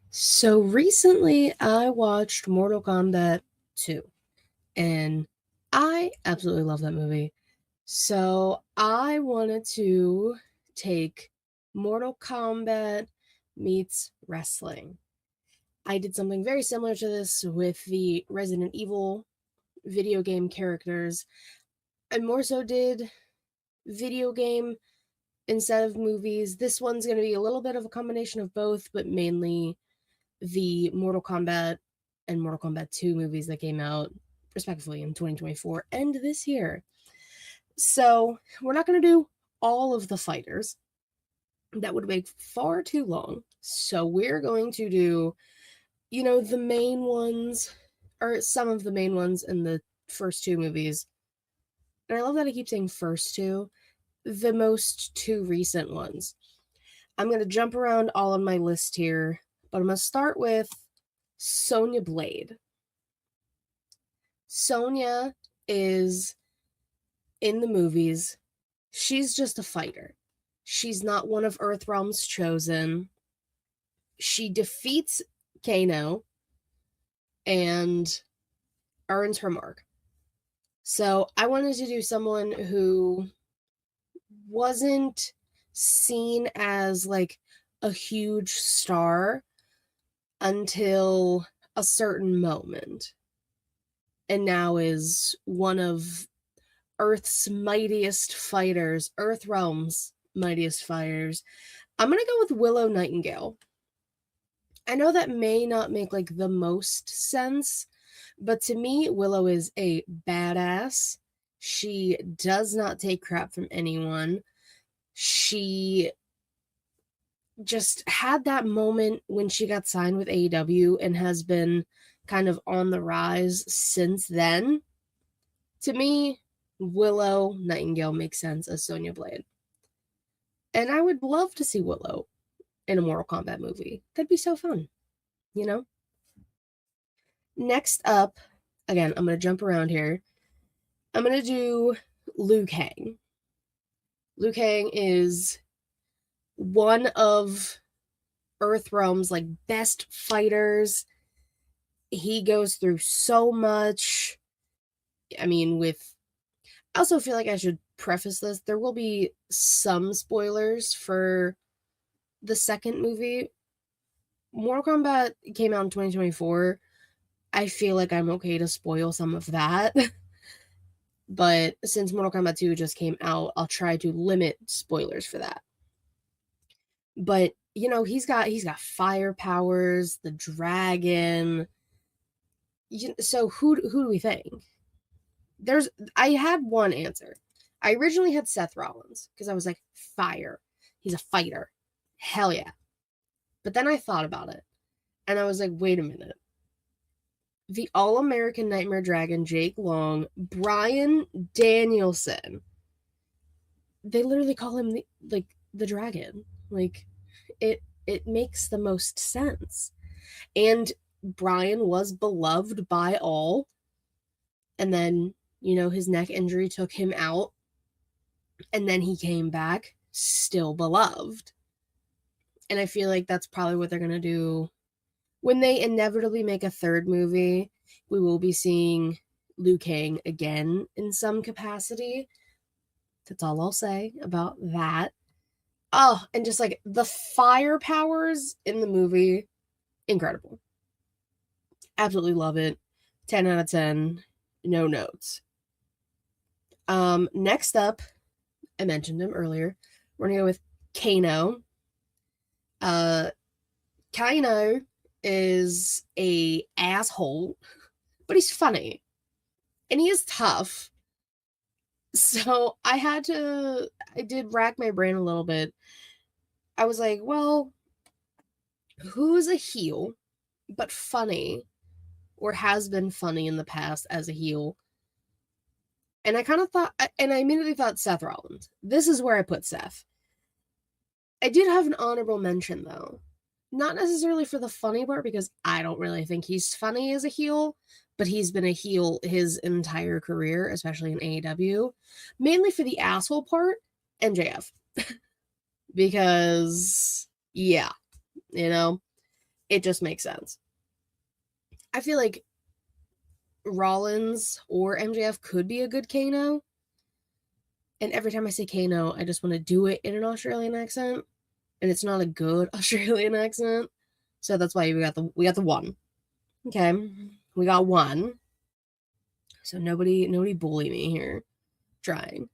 So recently I watched Mortal Kombat 2 and I absolutely love that movie. So I wanted to take Mortal Kombat meets wrestling. I did something very similar to this with the Resident Evil video game characters. I more so did video game instead of movies. This one's going to be a little bit of a combination of both, but mainly the Mortal Kombat and Mortal Kombat 2 movies that came out respectively in 2024 and this year. So, we're not going to do all of the fighters. That would make far too long. So, we're going to do, the main ones, or some of the main ones in the first two movies. And I love that I keep saying first two, the most two recent ones. I'm going to jump around all on my list here, but I'm going to start with Sonya Blade. Sonya is in the movies. She's just a fighter. She's not one of Earthrealm's chosen. She defeats Kano and earns her mark. So I wanted to do someone who wasn't seen as like a huge star until a certain moment, and now is one of Earth's mightiest fighters, Earthrealm's mightiest fighters. I'm gonna go with Willow Nightingale. I know that may not make like the most sense, but to me, Willow is a badass. She does not take crap from anyone. She just had that moment when she got signed with AEW and has been kind of on the rise since then. To me, Willow Nightingale makes sense as Sonya Blade. And I would love to see Willow in a Mortal Kombat movie. That'd be so fun, you know? Next up, again, I'm going to jump around here. I'm going to do Liu Kang. Liu Kang is one of Earthrealm's like best fighters. He goes through so much. I mean, I also feel like I should preface this. There will be some spoilers for the second movie. Mortal Kombat came out in 2024. I feel like I'm okay to spoil some of that. But since Mortal Kombat 2 just came out, I'll try to limit spoilers for that. But he's got fire powers, the dragon. So who do we think? I had one answer. I originally had Seth Rollins because I was like, fire. He's a fighter. Hell yeah. But then I thought about it and I was like, wait a minute. The All American Nightmare Dragon, Jake Long, Bryan Danielson. They literally call him the dragon. Like it makes the most sense. And Bryan was beloved by all. And then, his neck injury took him out. And then he came back still beloved. And I feel like that's probably what they're going to do. When they inevitably make a third movie, we will be seeing Liu Kang again in some capacity. That's all I'll say about that. Oh, and just like the fire powers in the movie, incredible. Absolutely love it. 10 out of 10. No notes. Next up, I mentioned him earlier. We're gonna go with Kano. Kano is a asshole, but he's funny. And he is tough. So I did rack my brain a little bit. I was like, well, who's a heel, but funny, or has been funny in the past as a heel? And I kind of thought, and I immediately thought Seth Rollins. This is where I put Seth. I did have an honorable mention, though. Not necessarily for the funny part, because I don't really think he's funny as a heel, but he's been a heel his entire career, especially in AEW. Mainly for the asshole part, MJF. Because, yeah, It just makes sense. I feel like Rollins or MJF could be a good Kano. And every time I say Kano, I just want to do it in an Australian accent. And it's not a good Australian accent. So that's why we got the one. Okay. We got one. So nobody bully me here. Trying.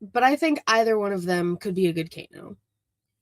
But I think either one of them could be a good Kano.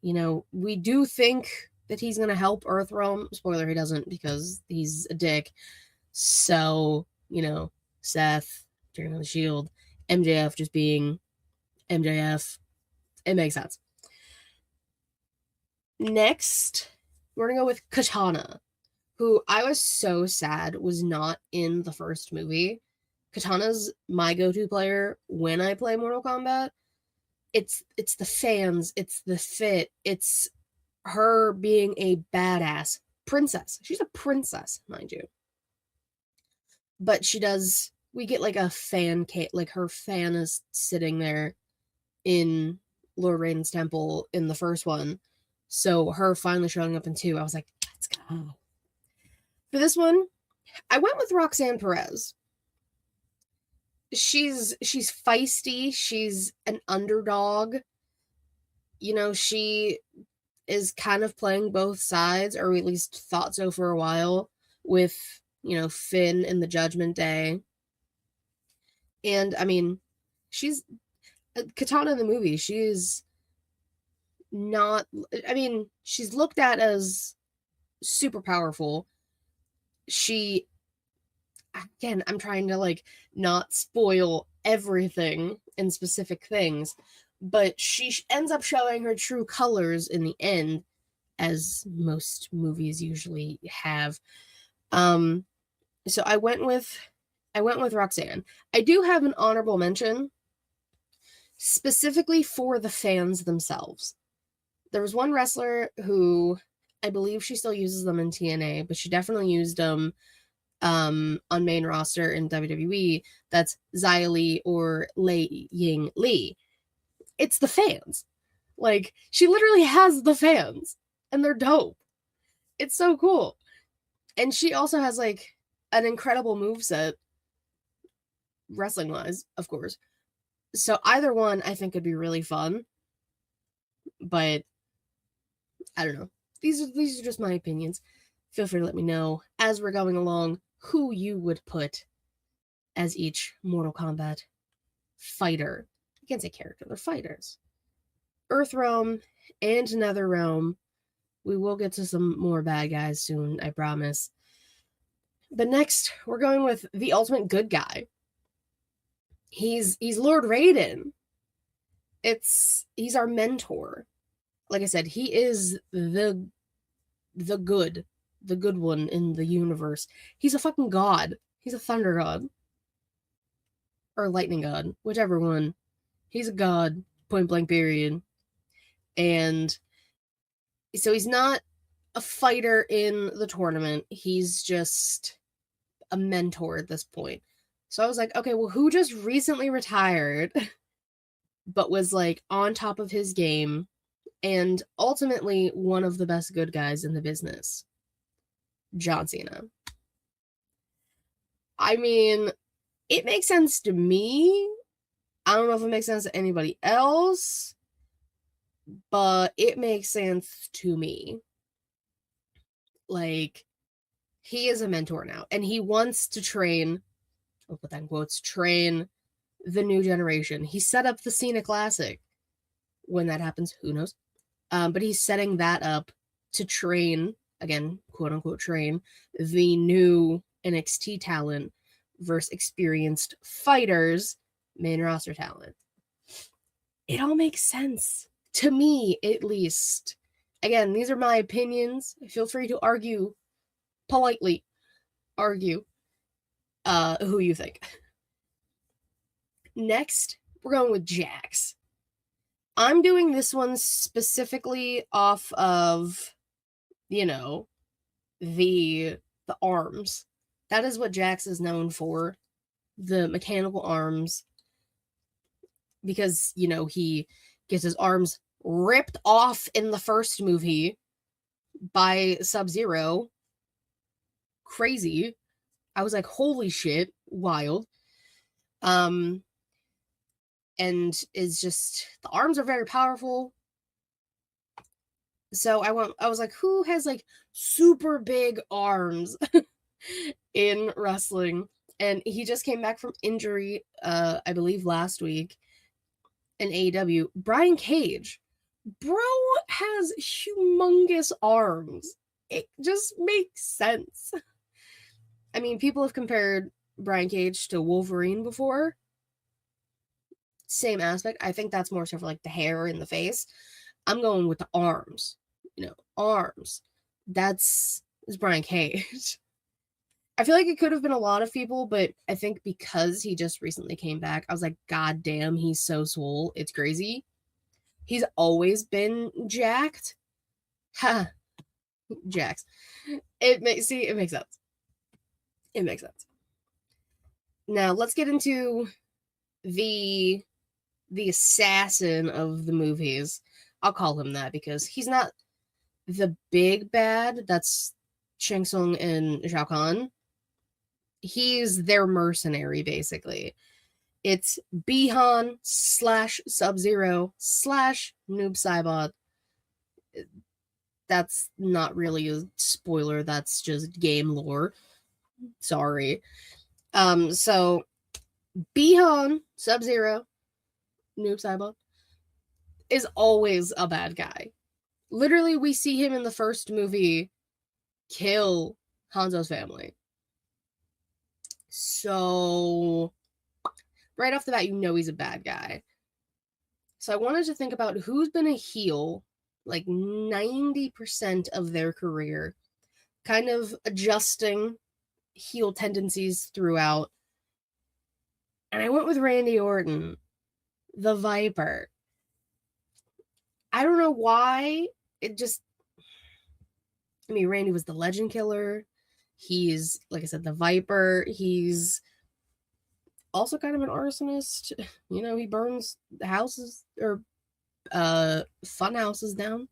You know, we do think that he's going to help Earthrealm. Spoiler, he doesn't because he's a dick. So, you know, Seth, turning on the Shield, MJF just being MJF. It makes sense. Next, we're going to go with Katana, who I was so sad was not in the first movie. Katana's my go-to player when I play Mortal Kombat. It's the fans, it's the fit, it's her being a badass princess. She's a princess, mind you. But we get like a fan cave, like her fan is sitting there in Lord Raiden's temple in the first one. So her finally showing up in 2, I was like, let's go. For this one, I went with Roxanne Perez. She's feisty, she's an underdog. You know, she is kind of playing both sides, or at least thought so for a while, with, you know, Finn in the Judgment Day. And, I mean, she's Katana in the movie, she's not, I mean, she's looked at as super powerful. She, again, I'm trying to, like, not spoil everything in specific things, but she ends up showing her true colors in the end, as most movies usually have. So I went with Roxanne. I do have an honorable mention specifically for the fans themselves. There was one wrestler who I believe she still uses them in TNA, but she definitely used them on main roster in WWE. That's Xia Li or Lei Ying Li. It's the fans. Like, she literally has the fans, and they're dope. It's so cool. And she also has, like, an incredible moveset, wrestling-wise, of course. So either one, I think, would be really fun. But, I don't know. These are just my opinions. Feel free to let me know, as we're going along, who you would put as each Mortal Kombat fighter. I can't say character, they're fighters. Earthrealm and Netherrealm. We will get to some more bad guys soon, I promise. But next, we're going with the ultimate good guy. He's Lord Raiden. He's our mentor. Like I said, he is the good one in the universe. He's a fucking god. He's a thunder god. Or lightning god, whichever one. He's a god, point blank period. And so he's not a fighter in the tournament. He's just a mentor at this point. So I was like, okay, well, who just recently retired, but was like on top of his game, and ultimately one of the best good guys in the business? John Cena. I mean, it makes sense to me. I don't know if it makes sense to anybody else, but it makes sense to me. Like, he is a mentor now, and he wants to train, I'll put that in quotes, train the new generation. He set up the Cena Classic. When that happens, who knows? But he's setting that up to train, again, quote unquote, train the new NXT talent versus experienced fighters, main roster talent. It all makes sense. To me, at least. Again, these are my opinions. Feel free to argue, politely argue, who you think. Next, we're going with Jax. I'm doing this one specifically off of, you know, the arms. That is what Jax is known for. The mechanical arms. Because, you know, he gets his arms ripped off in the first movie by Sub-Zero. Crazy. I was like, holy shit, wild. And is just, the arms are very powerful. So I was like, who has like super big arms in wrestling? And he just came back from injury, I believe last week in AEW. Brian Cage. Bro has humongous arms. It just makes sense. I mean, people have compared Brian Cage to Wolverine before. Same aspect. I think that's more so for like the hair and the face. I'm going with the arms. Arms. That's Brian Cage. I feel like it could have been a lot of people, but I think because he just recently came back, I was like, God damn, he's so swole. It's crazy. He's always been jacked. Ha. Jax. It makes sense. It makes sense. Now let's get into the assassin of the movies. I'll call him that because he's not the big bad. That's Shang Tsung and Shao Kahn. He's their mercenary, basically. It's Bihan / Sub-Zero / Noob Saibot. That's not really a spoiler. That's just game lore. Sorry. So Bihan, Sub-Zero, Noob Saibot is always a bad guy. Literally, we see him in the first movie kill Hanzo's family. So, right off the bat, you know he's a bad guy. So I wanted to think about who's been a heel like 90% of their career, kind of adjusting heel tendencies throughout. And I went with Randy Orton, the Viper. I don't know why. Randy was the Legend Killer. He's, like I said, the Viper. He's also kind of an arsonist. He burns houses or fun houses down.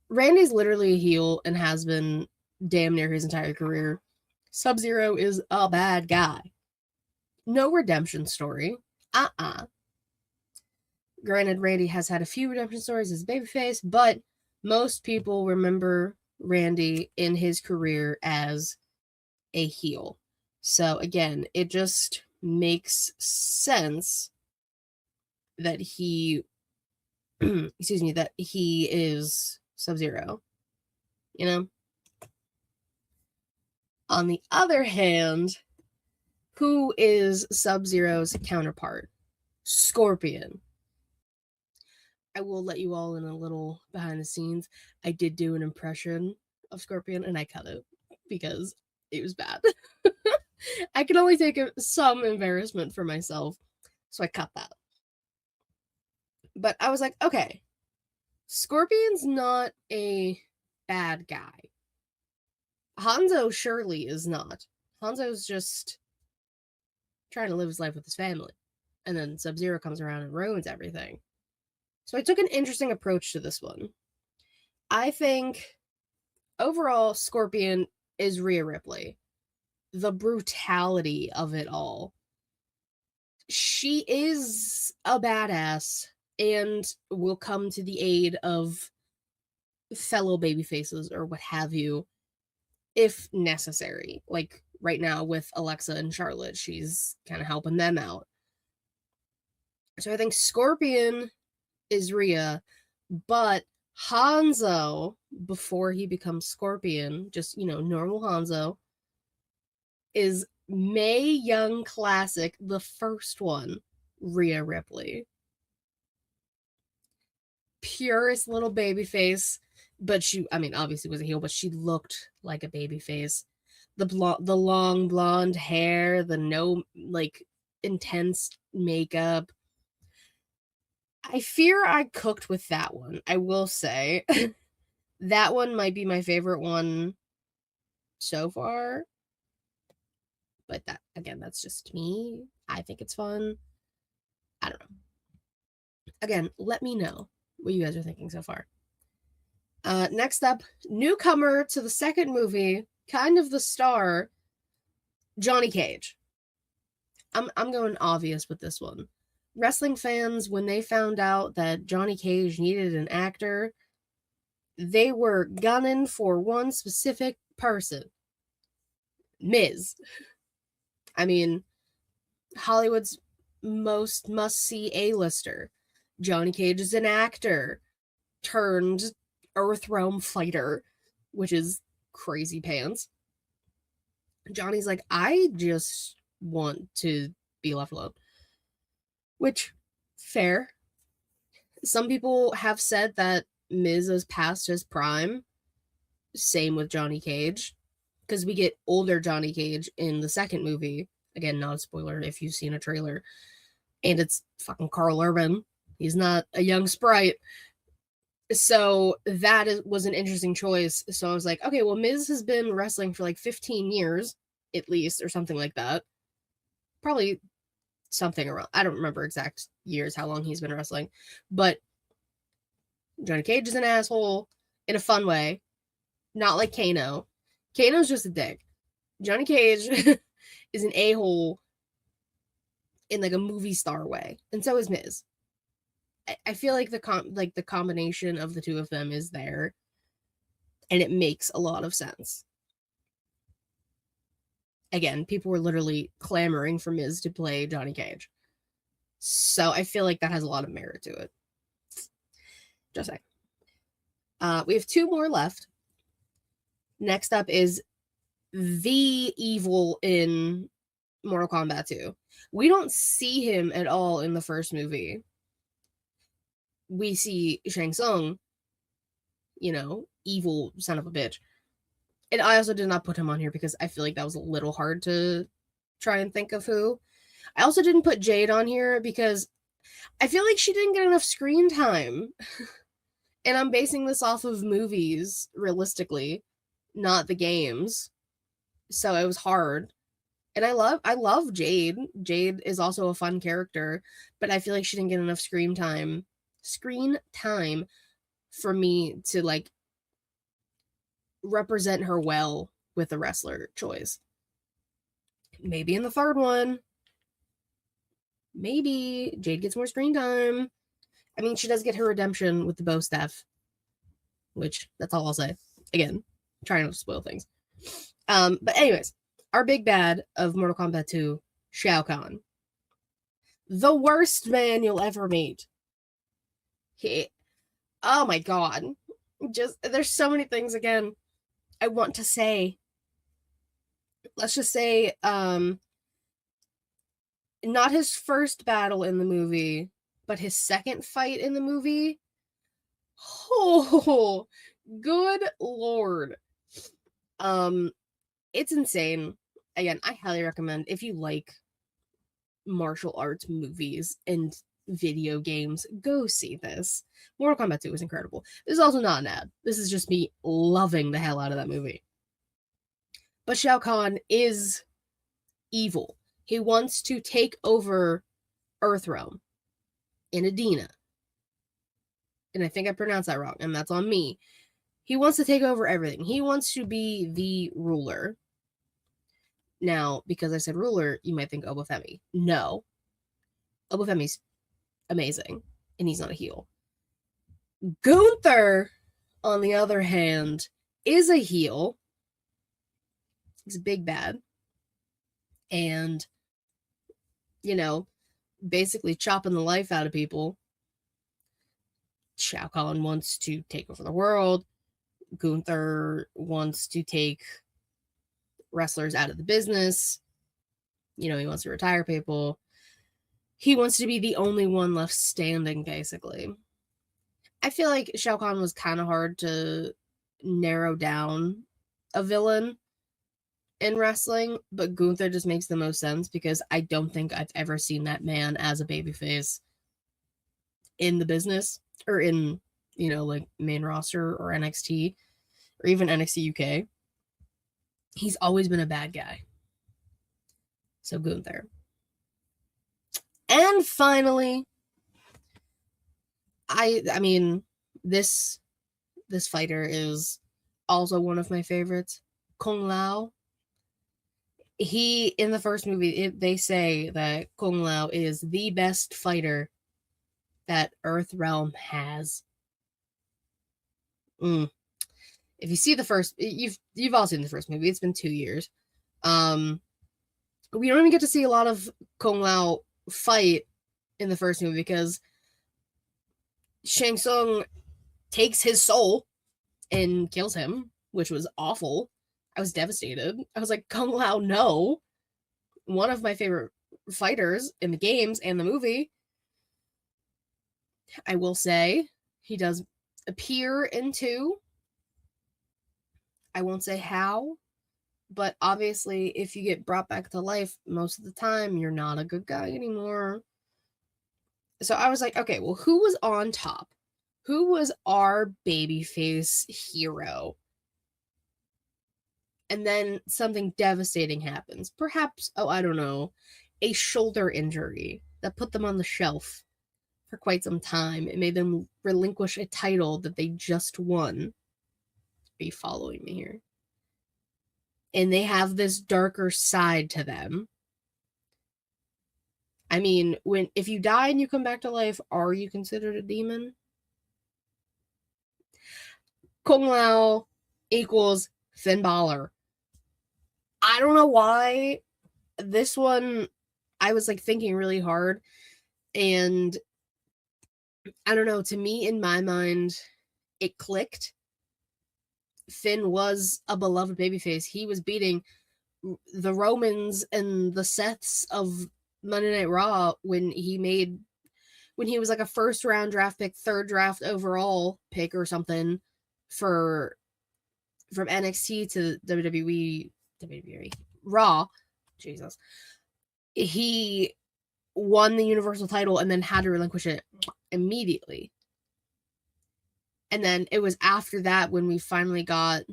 Randy's literally a heel and has been damn near his entire career. Sub-Zero is a bad guy. No redemption story. Granted, Randy has had a few redemption stories as babyface, but most people remember Randy in his career as a heel. So again, it just makes sense that he that he is Sub-Zero. On the other hand, who is Sub-Zero's counterpart? Scorpion. I will let you all in a little behind the scenes. I did do an impression of Scorpion and I cut it because it was bad. I can only take some embarrassment for myself, so I cut that. But I was like, okay, Scorpion's not a bad guy. Hanzo surely is not. Hanzo's just trying to live his life with his family. And then Sub-Zero comes around and ruins everything. So I took an interesting approach to this one. I think overall, Scorpion is Rhea Ripley. The brutality of it all. She is a badass and will come to the aid of fellow babyfaces or what have you if necessary. Like right now with Alexa and Charlotte, she's kind of helping them out. So I think Scorpion is Rhea, but Hanzo, before he becomes Scorpion, just, normal Hanzo, is Mae Young Classic, the first one, Rhea Ripley. Purest little baby face, but she, obviously was a heel, but she looked like a baby face. The long blonde hair, the no, intense makeup. I fear I cooked with that one, I will say. That one might be my favorite one so far. But that, again, that's just me. I think it's fun. I don't know. Again, let me know what you guys are thinking so far. Next up, newcomer to the second movie, kind of the star, Johnny Cage. I'm going obvious with this one. Wrestling fans, when they found out that Johnny Cage needed an actor, they were gunning for one specific person, Miz. I mean, Hollywood's most must-see A-lister. Johnny Cage is an actor turned Earth Realm fighter, which is crazy pants. Johnny's like, I just want to be left alone. Which, fair. Some people have said that Miz is past his prime. Same with Johnny Cage. Because we get older Johnny Cage in the second movie. Again, not a spoiler if you've seen a trailer. And it's fucking Carl Urban. He's not a young sprite. So that was an interesting choice. So I was like, okay, well, Miz has been wrestling for like 15 years, at least, or something like that. Probably something around, I don't remember exact years, how long he's been wrestling. But Johnny Cage is an asshole in a fun way. Not like Kano. Kano's just a dick. Johnny Cage is an a-hole in like a movie star way. And so is Miz. I feel like the combination of the two of them is there, and it makes a lot of sense. Again, people were literally clamoring for Miz to play Johnny Cage, so I feel like that has a lot of merit to it. Just saying. We have two more left. Next up is the evil in Mortal Kombat 2. We don't see him at all in the first movie. We see Shang Tsung, evil son of a bitch. And I also did not put him on here because I feel like that was a little hard to try and think of who. I also didn't put Jade on here because I feel like she didn't get enough screen time. And I'm basing this off of movies, realistically, not the games. So it was hard. And I love Jade. Jade is also a fun character, but I feel like she didn't get enough screen time for me to like represent her well with the wrestler choice. Maybe in the third one, maybe Jade gets more screen time. I mean, she does get her redemption with the bow staff, which that's all I'll say. Again, trying not to spoil things. But anyways, our big bad of Mortal Kombat 2, Shao Kahn. The worst man you'll ever meet. Oh my god. There's so many things, again, I want to say. Let's just say, not his first battle in the movie, but his second fight in the movie. Oh, good lord. It's insane. Again, I highly recommend, if you like martial arts movies and video games, go see this. Mortal Kombat 2 is incredible. This is also not an ad. This is just me loving the hell out of that movie. But Shao Kahn is evil. He wants to take over Earthrealm in Adina. And I think I pronounced that wrong, and that's on me. He wants to take over everything. He wants to be the ruler. Now, because I said ruler, you might think Obafemi. No. Obafemi's amazing, and he's not a heel. Gunther, on the other hand, is a heel. He's a big bad. And, basically chopping the life out of people. Shao Kahn wants to take over the world. Gunther wants to take wrestlers out of the business. He wants to retire people. He wants to be the only one left standing, basically. I feel like Shao Kahn was kind of hard to narrow down a villain in wrestling, but Gunther just makes the most sense because I don't think I've ever seen that man as a babyface in the business or in, like main roster or NXT or even NXT UK. He's always been a bad guy. So Gunther. And finally, I mean, this this fighter is also one of my favorites. Kung Lao. He, in the first movie, they say that Kung Lao is the best fighter that Earth Realm has. If you see the first, you've all seen the first movie. It's been 2 years. We don't even get to see a lot of Kung Lao fight in the first movie because Shang Tsung takes his soul and kills him, which was awful. I was devastated. I was like, Kung Lao, no. One of my favorite fighters in the games and the movie. I will say he does appear in 2. I won't say how, but obviously if you get brought back to life, most of the time you're not a good guy anymore. So I was like, okay, well, who was on top? Who was our babyface hero? And then something devastating happens. Perhaps, I don't know, a shoulder injury that put them on the shelf for quite some time. It made them relinquish a title that they just won. Are you following me here? And they have this darker side to them. I mean, if you die and you come back to life, are you considered a demon? Kung Lao equals Finn Balor. I don't know why this one, I was like thinking really hard, and I don't know, to me, in my mind, it clicked. Finn was a beloved babyface. He was beating the Romans and the Seths of Monday Night Raw when he was like a first round draft pick, 3rd draft overall pick or something from NXT to WWE Raw. Jesus. He won the Universal title and then had to relinquish it immediately. And then it was after that when we finally got,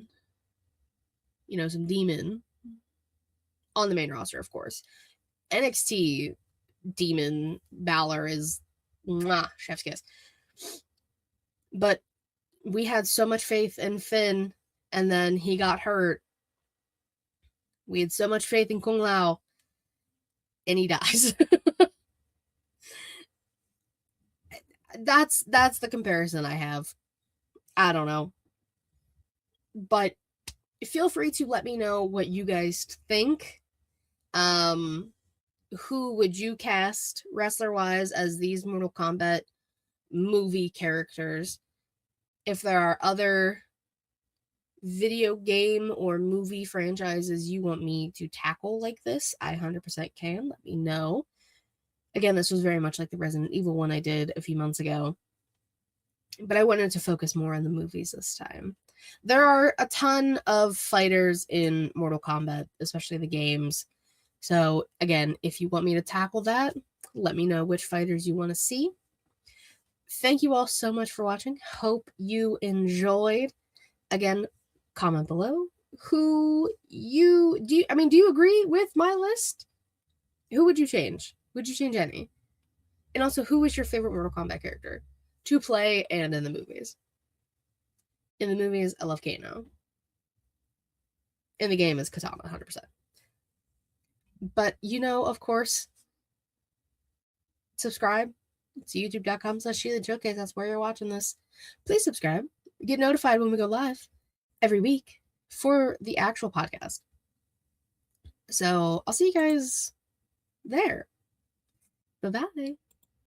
some demon on the main roster, of course. NXT demon Balor is chef's kiss. But we had so much faith in Finn, and then he got hurt. We had so much faith in Kung Lao, and he dies. That's the comparison I have. I don't know. But feel free to let me know what you guys think. Who would you cast wrestler-wise as these Mortal Kombat movie characters? If there are other video game or movie franchises you want me to tackle like this, I 100% can. Let me know. Again, this was very much like the Resident Evil one I did a few months ago, but I wanted to focus more on the movies this time. There are a ton of fighters in Mortal Kombat, especially the games. So again, if you want me to tackle that, let me know which fighters you want to see. Thank you all so much for watching. Hope you enjoyed. Again, comment below do you agree with my list? Who would you change? Would you change any? And also, who is your favorite Mortal Kombat character to play and in the movies? In the movies, I love Kano. In the game is Katana, 100%. But, of course, subscribe to youtube.com/ShElite Showcase. That's where you're watching this. Please subscribe. Get notified when we go live every week for the actual podcast. So I'll see you guys there. Bye-bye.